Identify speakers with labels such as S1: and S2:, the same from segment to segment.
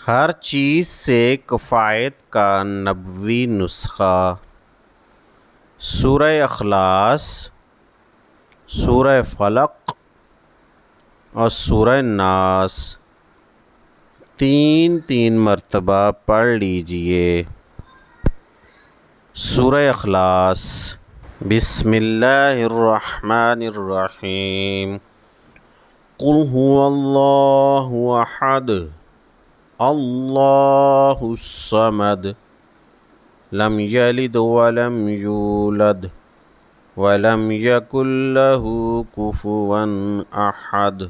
S1: ہر چیز سے کفایت کا نبوی نسخہ۔ سورہ اخلاص، سورہ فلق اور سورہ ناس تین مرتبہ پڑھ لیجئے۔ سورہ اخلاص۔ بسم اللہ الرحمن الرحیم۔ قل هو اللہ احد اللہ الصمد لم یلد ولم یولد ولم یکن لہ کفوا احد۔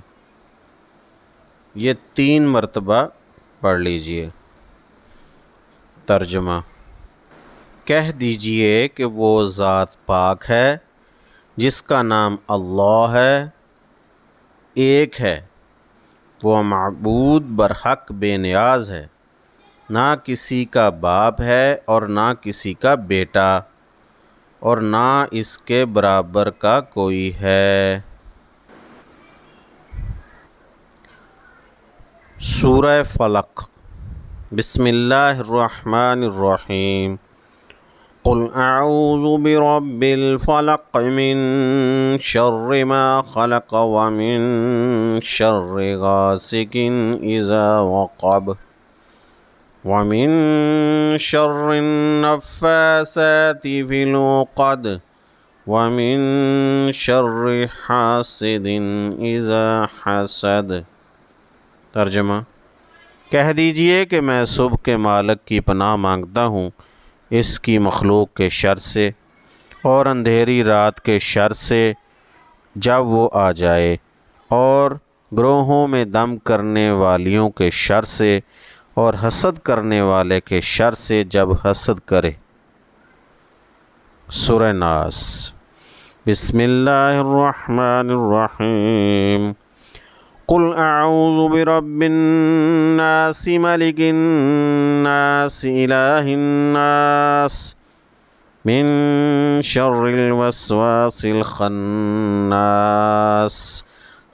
S1: یہ 3 مرتبہ پڑھ لیجئے۔ ترجمہ۔ کہہ دیجئے کہ وہ ذات پاک ہے جس کا نام اللہ ہے، ایک ہے، وہ معبود برحق بے نیاز ہے، نہ کسی کا باپ ہے اور نہ کسی کا بیٹا، اور نہ اس کے برابر کا کوئی ہے۔ سورہ فلق۔ بسم اللہ الرحمن الرحیم۔ قل اعوذ برب الفلق من شر ما خلق ومن شر غاسق اذا وقب ومن شر النفاثات في العقد ومن شر حاسد اذا حسد۔ ترجمہ۔ کہہ دیجئے کہ میں صبح کے مالک کی پناہ مانگتا ہوں اس کی مخلوق کے شر سے، اور اندھیری رات کے شر سے جب وہ آ جائے، اور گروہوں میں دم کرنے والیوں کے شر سے، اور حسد کرنے والے کے شر سے جب حسد کرے۔ سورہ ناس۔ بسم اللہ الرحمن الرحیم۔ قل اعوذ برب الناس ملک الناس الہ الناس من شر الوسواس الخناس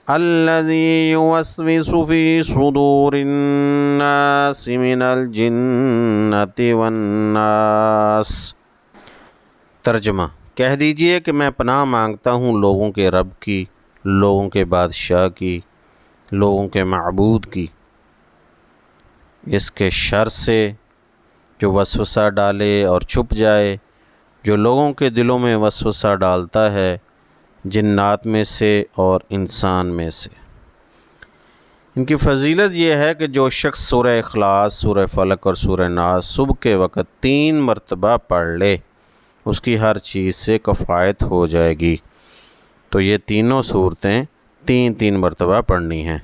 S1: الذی یوسوس فی صدور الناس من الجنۃ والناس۔ ترجمہ۔ کہہ دیجئے کہ میں پناہ مانگتا ہوں لوگوں کے رب کی، لوگوں کے بادشاہ کی، لوگوں کے معبود کی، اس کے شر سے جو وسوسہ ڈالے اور چھپ جائے، جو لوگوں کے دلوں میں وسوسہ ڈالتا ہے، جنات میں سے اور انسان میں سے۔ ان کی فضیلت یہ ہے کہ جو شخص سورہ اخلاص، سورہ فلق اور سورہ ناس صبح کے وقت 3 مرتبہ پڑھ لے، اس کی ہر چیز سے کفایت ہو جائے گی۔ تو یہ تینوں صورتیں 3 مرتبہ پڑھنی ہیں۔